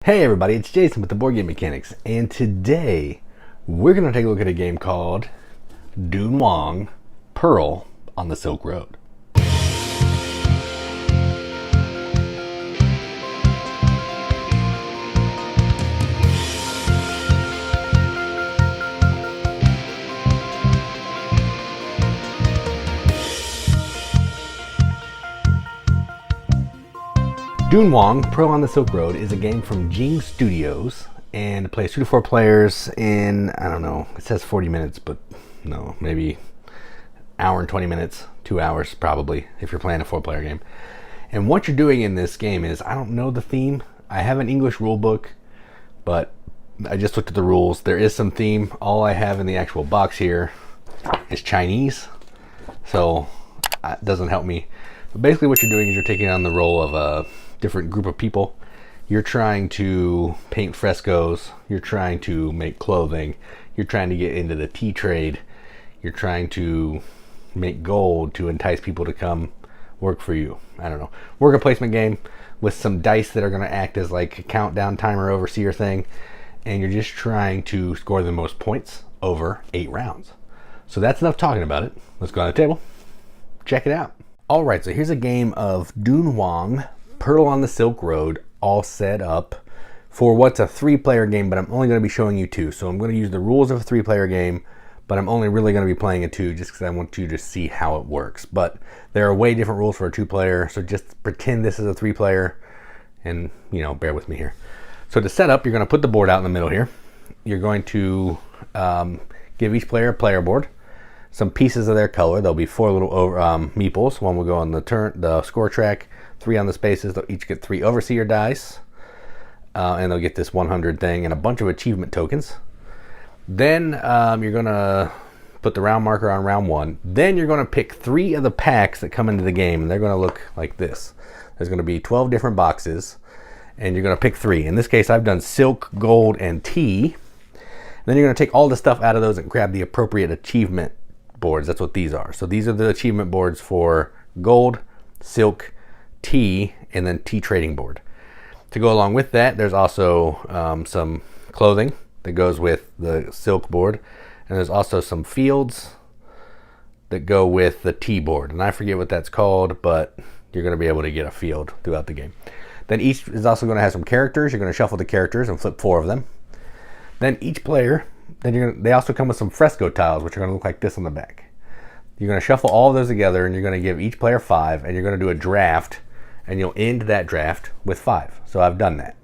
Hey everybody, it's Jason with the Board Game Mechanics, and today we're going to take a look at a game called Dunhuang, Pearl on the Silk Road. Dunhuang, Pearl on the Silk Road is a game from Jing Studios, and it plays 2 to 4 players in, I don't know, it says 40 minutes, but no, maybe hour and 20 minutes, 2 hours probably, if you're playing a 4-player game. And what you're doing in this game is, I don't know the theme. I have an English rule book, but I just looked at the rules. There is some theme. All I have in the actual box here is Chinese, so it doesn't help me. But basically what you're doing is you're taking on the role of a different group of people. You're trying to paint frescoes, you're trying to make clothing, you're trying to get into the tea trade, you're trying to make gold to entice people to come work for you. I don't know. Worker placement game with some dice that are going to act as like a countdown timer overseer thing, and you're just trying to score the most points over 8 rounds. So that's enough talking about it. Let's go on the table, check it out. Alright, so here's a game of Dunhuang, Pearl on the Silk Road, all set up for what's a 3-player game, but I'm only going to be showing you 2. So I'm going to use the rules of a 3-player game, but I'm only really going to be playing a 2 just because I want you to see how it works. But there are way different rules for a 2-player, so just pretend this is a 3-player and, you know, bear with me here. So to set up, you're going to put the board out in the middle here. You're going to give each player a player board, some pieces of their color. There'll be 4 little meeples. One will go on the score track, 3 on the spaces. They'll each get 3 overseer dice, and they'll get this 100 thing and a bunch of achievement tokens. Then you're gonna put the round marker on round 1. Then you're gonna pick 3 of the packs that come into the game, and they're gonna look like this. There's gonna be 12 different boxes, and you're gonna pick 3. In this case, I've done silk, gold, and tea. Then you're gonna take all the stuff out of those and grab the appropriate achievement boards. That's what these are. So these are the achievement boards for gold, silk, tea, and then tea trading board. To go along with that, there's also some clothing that goes with the silk board, and there's also some fields that go with the tea board, and I forget what that's called, but you're going to be able to get a field throughout the game. Then each is also going to have some characters. You're going to shuffle the characters and flip 4 of them. Then each player, they also come with some fresco tiles, which are going to look like this on the back. You're going to shuffle all of those together, and you're going to give each player 5, and you're going to do a draft, and you'll end that draft with 5. So I've done that.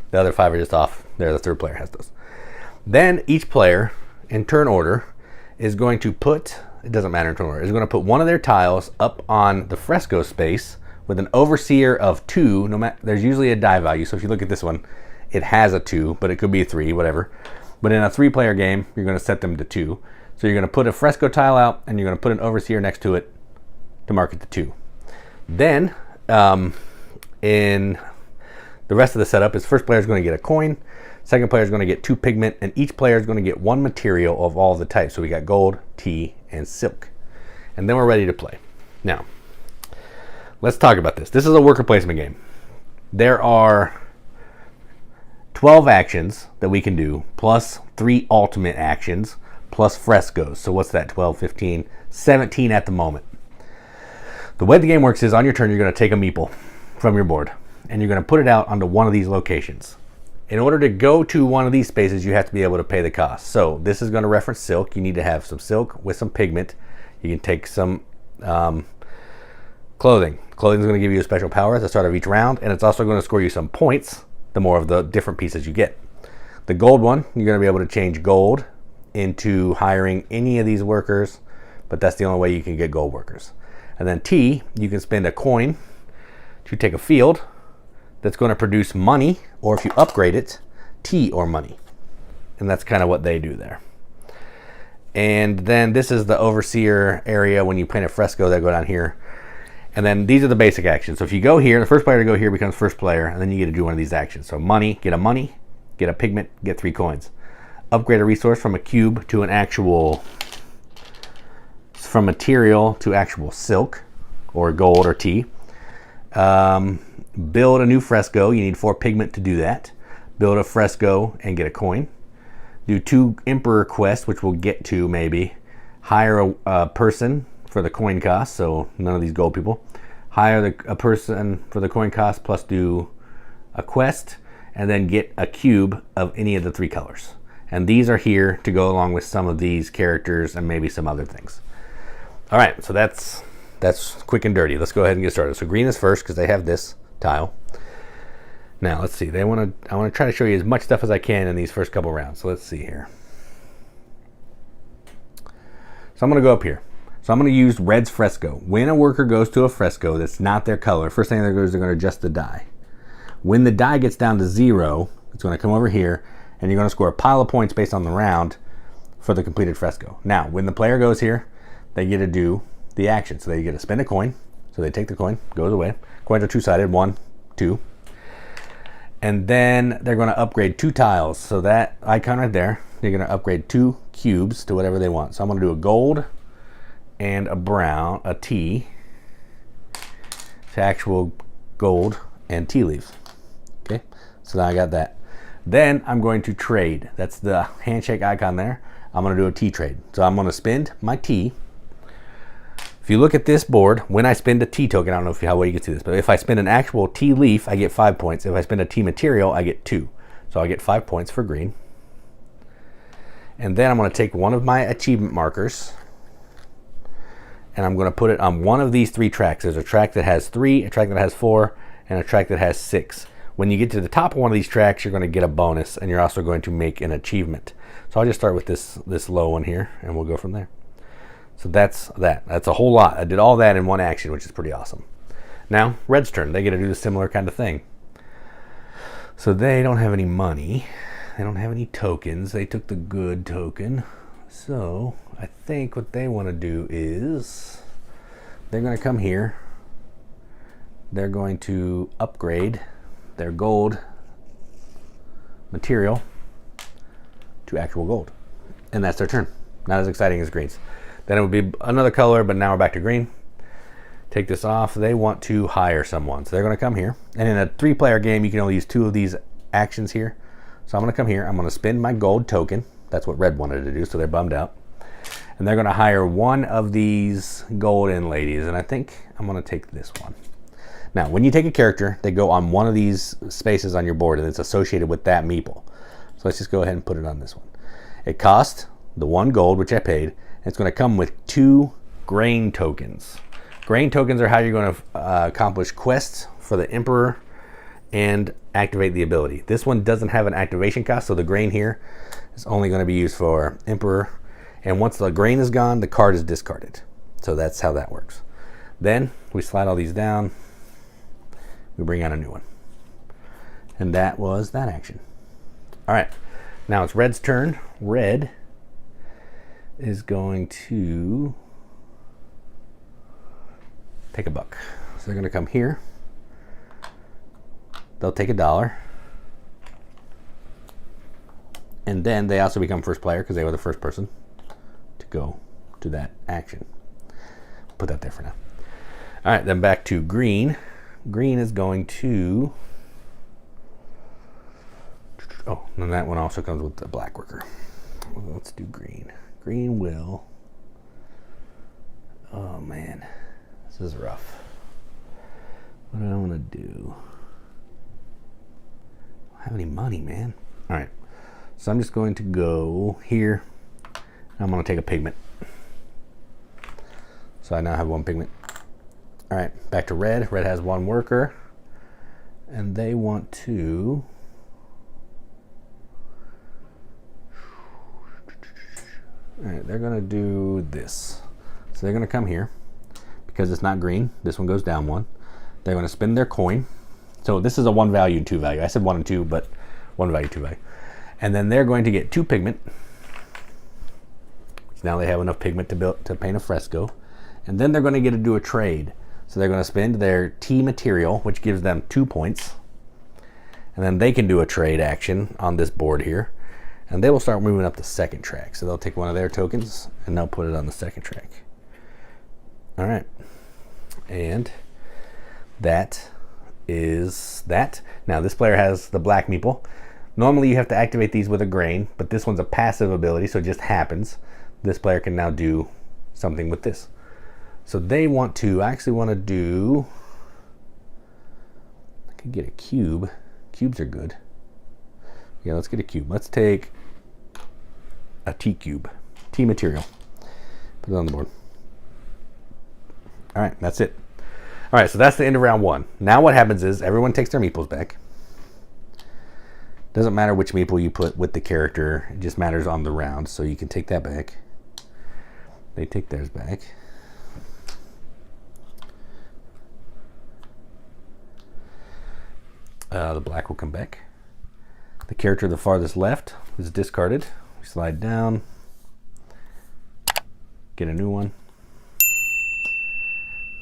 The other 5 are just off there. The 3rd player has those. Then each player, in turn order, is going to put, it doesn't matter in turn order, is going to put one of their tiles up on the fresco space with an overseer of 2. No matter, there's usually a die value. So if you look at this one, it has a 2, but it could be a 3, whatever. But in a 3-player game, you're going to set them to 2. So you're going to put a fresco tile out, and you're going to put an overseer next to it to mark it to 2. Then, in the rest of the setup, is first player is going to get a coin, second player is going to get 2 pigment, and each player is going to get 1 material of all the types. So we got gold, tea, and silk. And then we're ready to play. Now, let's talk about this. This is a worker placement game. There are 12 actions that we can do, plus 3 ultimate actions, plus frescoes. So what's that? 12, 15, 17 at the moment. The way the game works is on your turn, you're going to take a meeple from your board, and you're going to put it out onto one of these locations. In order to go to one of these spaces, you have to be able to pay the cost. So this is going to reference silk. You need to have some silk with some pigment. You can take some clothing. Clothing is going to give you a special power at the start of each round, and it's also going to score you some points the more of the different pieces you get. The gold one, you're going to be able to change gold into hiring any of these workers, but that's the only way you can get gold workers. And then tea, you can spend a coin to take a field that's going to produce money, or if you upgrade it, tea or money. And that's kind of what they do there. And then this is the overseer area. When you paint a fresco, they go down here. And then these are the basic actions. So if you go here, the first player to go here becomes first player, and then you get to do one of these actions. So money, get a pigment, get 3 coins. Upgrade a resource from a cube to an actual, from material to actual silk or gold or tea. Build a new fresco. You need 4 pigment to do that. build a fresco and get a coin. Do 2 emperor quests, which we'll get to maybe. Hire a person for the coin cost, so none of these gold people. Hire a person for the coin cost plus do a quest, and then get a cube of any of the 3 colors. And these are here to go along with some of these characters and maybe some other things. All right, so that's quick and dirty. Let's go ahead and get started. So green is first because they have this tile. Now let's see. I want to try to show you as much stuff as I can in these first couple rounds. So let's see here. So I'm going to go up here. So I'm going to use red's fresco. When a worker goes to a fresco that's not their color, first thing they're going to do is they're going to adjust the die. When the die gets down to 0, it's going to come over here, and you're going to score a pile of points based on the round for the completed fresco. Now, when the player goes here, they get to do the action. So they get to spend a coin. So they take the coin, goes away. Coins are 2-sided, 1, 2. And then they're going to upgrade 2 tiles. So that icon right there, they're going to upgrade 2 cubes to whatever they want. So I'm going to do a gold and a brown, a tea, to actual gold and tea leaves. Okay, so now I got that. Then I'm going to trade. That's the handshake icon there. I'm going to do a tea trade. So I'm going to spend my tea. If you look at this board, when I spend a tea token, I don't know how well you can see this, but if I spend an actual tea leaf, I get 5 points. If I spend a tea material, I get 2. So I get 5 points for green. And then I'm going to take one of my achievement markers, and I'm going to put it on one of these 3 tracks. There's a track that has 3, a track that has 4, and a track that has 6. When you get to the top of one of these tracks, you're going to get a bonus, and you're also going to make an achievement. So I'll just start with this low one here, and we'll go from there. So that's that. That's a whole lot. I did all that in one action, which is pretty awesome. Now, red's turn. They get to do the similar kind of thing. So they don't have any money. They don't have any tokens. They took the good token. So I think what they want to do is they're going to come here. They're going to upgrade their gold material to actual gold. And that's their turn. Not as exciting as green's. Then it would be another color, but now we're back to green. Take this off. They want to hire someone. So they're going to come here. And in a 3-player game, you can only use 2 of these actions here. So I'm going to come here. I'm going to spend my gold token. That's what red wanted to do, so they're bummed out. And they're going to hire one of these golden ladies. And I think I'm going to take this one. Now, when you take a character, they go on one of these spaces on your board, and it's associated with that meeple. So let's just go ahead and put it on this one. It cost the 1 gold, which I paid. It's going to come with 2 grain tokens. Grain tokens are how you're going to accomplish quests for the Emperor and activate the ability. This one doesn't have an activation cost, so the grain here is only going to be used for Emperor. And once the grain is gone, the card is discarded. So that's how that works. Then we slide all these down. We bring out a new one. And that was that action. All right, now it's red's turn. Red is going to take a buck. So they're going to come here. They'll take $1. And then they also become first player because they were the first person to go to that action. Put that there for now. All right, then back to green. Green is going to... Oh, and that one also comes with the black worker. Let's do green. Green will... Oh man, this is rough. What do I want to do? I don't have any money, man. All right, so I'm just going to go here. I'm going to take a pigment. So I now have 1 pigment. All right, back to red. Red has 1 worker, and they want to... All right, they're going to do this. So they're going to come here. Because it's not green, this one goes down 1. They're going to spend their coin. So this is a 1 value and 2 value. I said 1 and 2, but 1 value, 2 value. And then they're going to get 2 pigment. So now they have enough pigment to paint a fresco. And then they're going to get to do a trade. So they're going to spend their tea material, which gives them 2 points. And then they can do a trade action on this board here. And they will start moving up the 2nd track. So they'll take one of their tokens and they'll put it on the 2nd track. All right. And that is that. Now this player has the black meeple. Normally you have to activate these with a grain, but this one's a passive ability, so it just happens. This player can now do something with this. So they want to, I actually want to do, I could get a cube. Cubes are good. Yeah, let's get a cube. Let's take a T cube, T material. Put it on the board. All right, that's it. All right, so that's the end of round one. Now what happens is everyone takes their meeples back. Doesn't matter which meeple you put with the character. It just matters on the round. So you can take that back. They take theirs back. The black will come back. The character the farthest left is discarded. We slide down. Get a new one.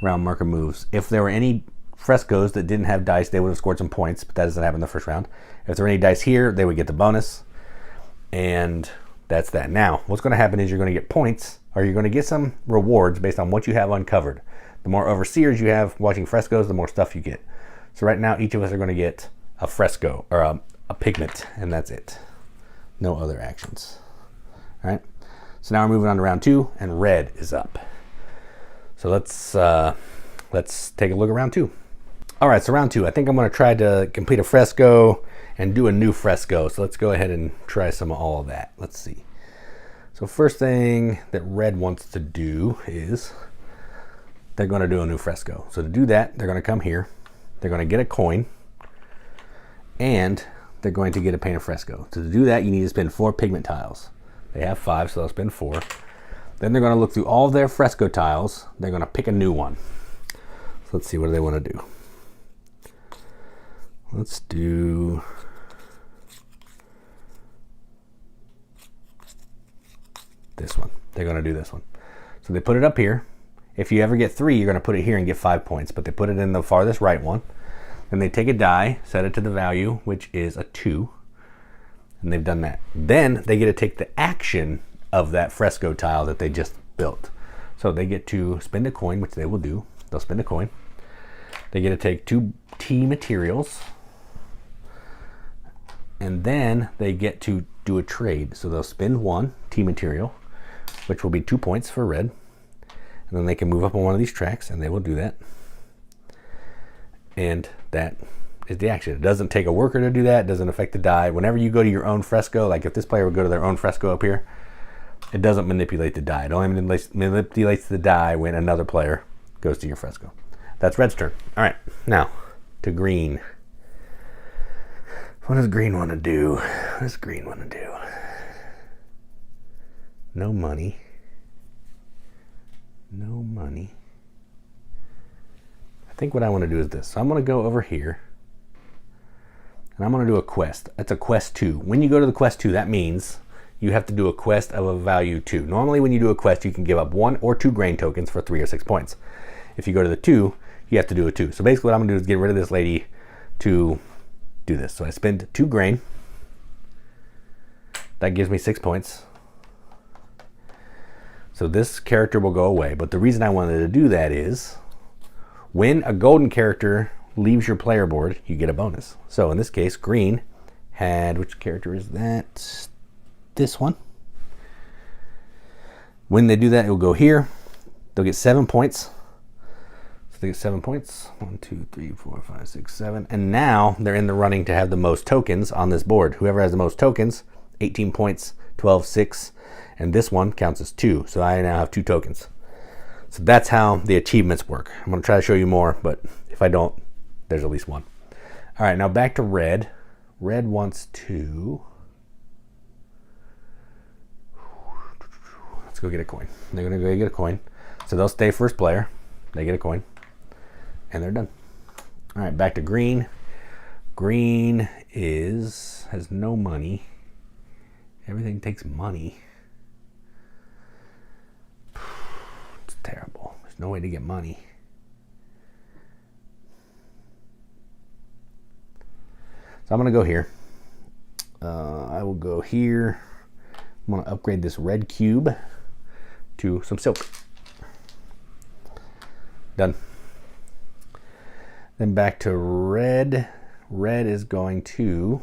Round marker moves. If there were any frescoes that didn't have dice, they would have scored some points, but that doesn't happen in the first round. If there were any dice here, they would get the bonus. And that's that. Now, what's going to happen is you're going to get points, or you're going to get some rewards based on what you have uncovered. The more overseers you have watching frescoes, the more stuff you get. So right now, each of us are going to get a fresco, or a pigment, and that's it. No other actions. All right. So now we're moving on to round two, and red is up. So let's take a look at round two. All right, so round two. I think I'm going to try to complete a fresco and do a new fresco. So let's go ahead and try some of all of that. Let's see. So first thing that red wants to do is they're going to do a new fresco. So to do that, they're going to come here. They're going to get a coin, and they're going to get a paint a fresco. So to do that, you need to spend 4 pigment tiles. They have 5, so they'll spend 4. Then they're going to look through all of their fresco tiles. They're going to pick a new one. So let's see, what do they want to do? Let's do this one. They're going to do this one. So they put it up here. If you ever get 3, you're going to put it here and get 5 points, but they put it in the farthest right one. Then they take a die, set it to the value, which is a 2, and they've done that. Then they get to take the action of that fresco tile that they just built. So they get to spend a coin, which they will do. They'll spend a coin. They get to take 2 T materials, and then they get to do a trade. So they'll spend 1 T material, which will be 2 points for red. And then they can move up on one of these tracks, and they will do that. And that is the action. It doesn't take a worker to do that. It doesn't affect the die. Whenever you go to your own fresco, like if this player would go to their own fresco up here, it doesn't manipulate the die. It only manipulates the die when another player goes to your fresco. That's red's turn. All right, now to green. What does green want to do? What does green want to do? No money. No money. I think what I want to do is this. So I'm going to go over here, and I'm going to do a quest. That's a quest 2. When you go to the quest 2, that means you have to do a quest of a value 2. Normally when you do a quest, you can give up 1 or 2 grain tokens for 3 or 6 points. If you go to the 2, you have to do a 2. So basically what I'm going to do is get rid of this lady to do this. So I spend 2 grain. That gives me 6 points. So this character will go away. But the reason I wanted to do that is when a golden character leaves your player board, you get a bonus. So in this case, green had, which character is that? This one. When they do that, it will go here. They'll get 7 points. So they get 7 points. 1, 2, 3, 4, 5, 6, 7. And now they're in the running to have the most tokens on this board. Whoever has the most tokens, 18 points, 12, 6. And this one counts as 2. So I now have 2 tokens. So that's how the achievements work. I'm going to try to show you more, but if I don't, there's at least one. All right, now back to red. Red wants to... Let's go get a coin. They're going to go get a coin. So they'll stay first player. They get a coin. And they're done. All right, back to green. Green has no money. Everything takes money. It's terrible. There's no way to get money. So I'm going to go here. I will go here. I'm going to upgrade this red cube to some silk. Done. Then back to red. Red is going to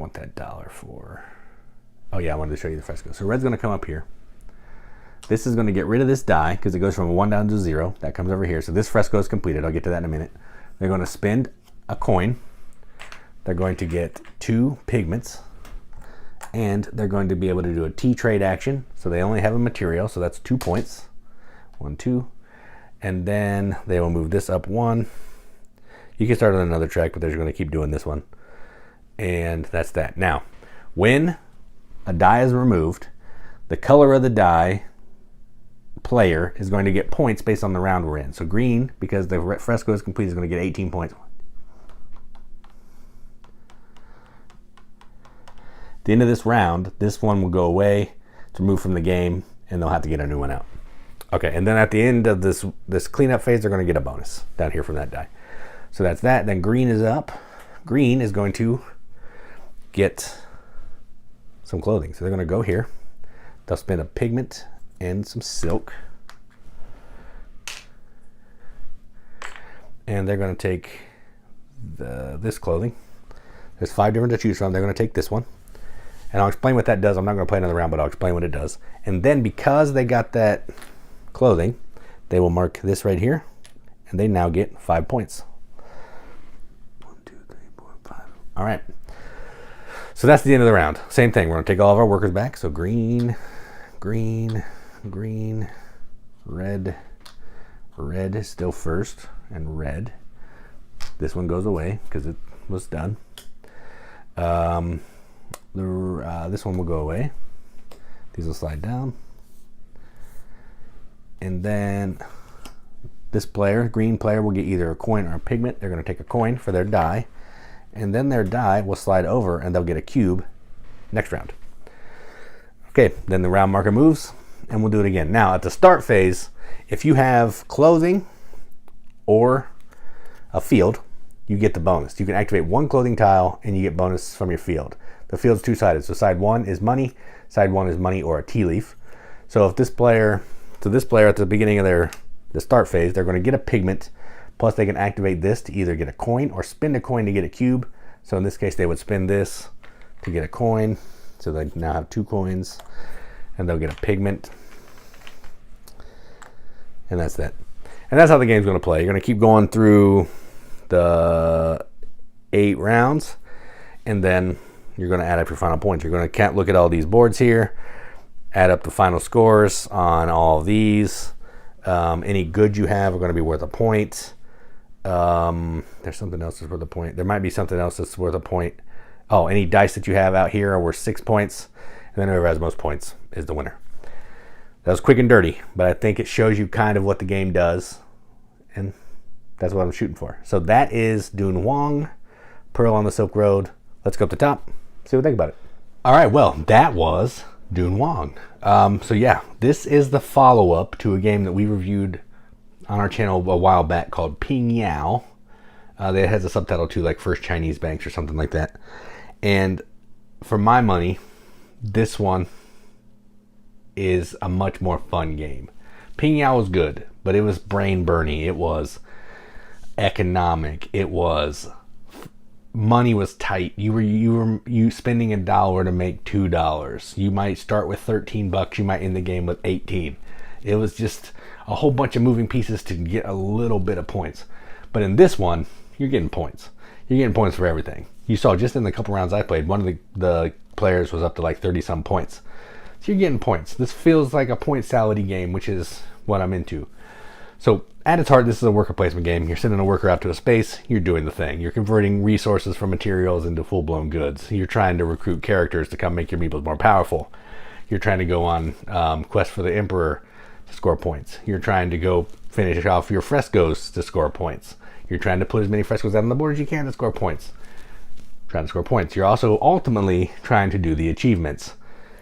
want that dollar for? Oh yeah, I wanted to show you the fresco. So red's going to come up here. This is going to get rid of this die because it goes from a 1 down to 0. That comes over here. So this fresco is completed. I'll get to that in a minute. They're going to spend a coin. They're going to get 2 pigments. And they're going to be able to do a T trade action. So they only have a material. So that's 2 points. 1, 2. And then they will move this up 1. You can start on another track, but they're going to keep doing this one. And that's that. Now, when a die is removed, the color of the die player is going to get points based on the round we're in. So green, because the fresco is complete, is going to get 18 points. At the end of this round, this one will go away. It's removed from the game, and they'll have to get a new one out. Okay, and then at the end of this cleanup phase, they're going to get a bonus down here from that die. So that's that. Then green is up. Green is going to get some clothing. So they're going to go here. They'll spend a pigment and some silk. And they're going to take this clothing. There's 5 different to choose from. They're going to take this one. And I'll explain what that does. I'm not going to play another round, but I'll explain what it does. And then because they got that clothing, they will mark this right here. And they now get 5 points. 1, 2, 3, 4, 5. All right. So that's the end of the round. Same thing. We're going to take all of our workers back. So green, green, green, red. Red is still first. And red. This one goes away because it was done. This one will go away. These will slide down. And then this player, green player, will get either a coin or a pigment. They're going to take a coin for their die. And then their die will slide over and they'll get a cube next round. Okay, then the round marker moves and we'll do it again. Now at the start phase, if you have clothing or a field, you get the bonus. You can activate 1 clothing tile and you get bonus from your field. The field's 2-sided. So side 1 is money, side 1 is money or a tea leaf. So if this player, at the beginning of the start phase, they're going to get a pigment, plus they can activate this to either get a coin or spend a coin to get a cube. So in this case, they would spend this to get a coin. So they now have 2 coins and they'll get a pigment. And that's that. And that's how the game's going to play. You're going to keep going through the 8 rounds and then you're going to add up your final points. You're going to look at all these boards here, add up the final scores on all of these. Any goods you have are going to be worth a point. There's something else that's worth a point. There might be something else that's worth a point. Oh, any dice that you have out here are worth 6 points. And then whoever has most points is the winner. That was quick and dirty, but I think it shows you kind of what the game does. And that's what I'm shooting for. So that is Dunhuang, Pearl on the Silk Road. Let's go up the top, see what we think about it. All right, well, that was Dunhuang. So yeah, this is the follow-up to a game that we reviewed on our channel a while back called Ping Yao. That has a subtitle too, like First Chinese Banks or something like that. And for my money, this one is a much more fun game. Ping Yao was good, but it was brain burning. It was economic. It was money was tight. You were spending $1 to make $2. You might start with $13. You might end the game with 18. It was just a whole bunch of moving pieces to get a little bit of points. But in this one, you're getting points. You're getting points for everything. You saw just in the couple rounds I played, one of the players was up to like 30 some points. So you're getting points. This feels like a point salad-y game, which is what I'm into. So at its heart, this is a worker placement game. You're sending a worker out to a space, you're doing the thing. You're converting resources from materials into full-blown goods. You're trying to recruit characters to come make your meeples more powerful. You're trying to go on quest for the emperor to score points. You're trying to go finish off your frescoes to score points. You're trying to put as many frescoes out on the board as you can to score points. Trying to score points. You're also ultimately trying to do the achievements,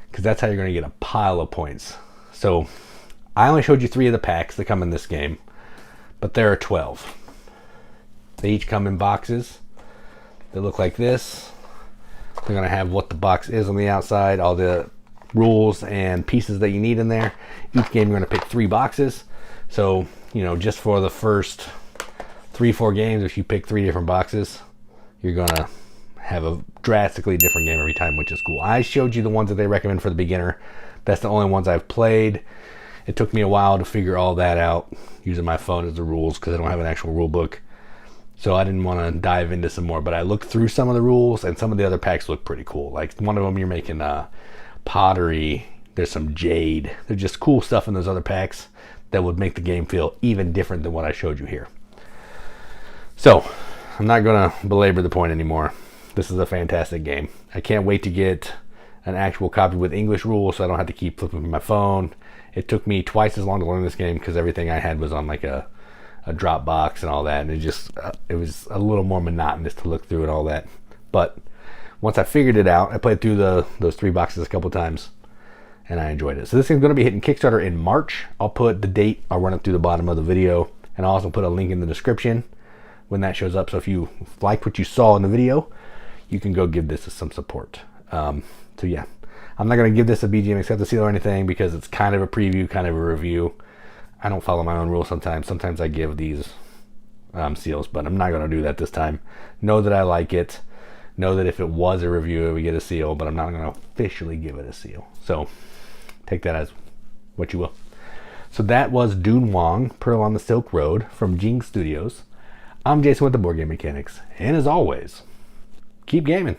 because that's how you're going to get a pile of points. So I only showed you 3 of the packs that come in this game, but there are 12. They each come in boxes. They look like this. They're going to have what the box is on the outside, all the rules and pieces that you need in there. Each game you're going to pick 3 boxes. So, you know, just for the first 3-4 games, if you pick 3 different boxes, you're going to have a drastically different game every time, which is cool. I showed you the ones that they recommend for the beginner. That's the only ones I've played. It took me a while to figure all that out using my phone as the rules because I don't have an actual rule book. So I didn't want to dive into some more, but I looked through some of the rules and some of the other packs look pretty cool. Like one of them, you're making pottery. There's some jade. There's just cool stuff in those other packs that would make the game feel even different than what I showed you here. So I'm not going to belabor the point anymore. This is a fantastic game. I can't wait to get an actual copy with English rules so I don't have to keep flipping through my phone. It took me twice as long to learn this game because everything I had was on like a Dropbox and all that, and it was a little more monotonous to look through and all that. But once I figured it out, I played through those 3 boxes a couple times and I enjoyed it. So this thing's going to be hitting Kickstarter in March. I'll put the date, I'll run it through the bottom of the video, and I'll also put a link in the description when that shows up. So if you liked what you saw in the video, you can go give this some support. So yeah, I'm not going to give this a BGM accept the seal or anything because it's kind of a preview, kind of a review. I don't follow my own rules sometimes. Sometimes I give these seals, but I'm not going to do that this time. Know that I like it. Know that if it was a review, it would get a seal, but I'm not going to officially give it a seal. So take that as what you will. So that was Dunhuang, Pearl on the Silk Road from Jing Studios. I'm Jason with the Board Game Mechanics, and as always, keep gaming.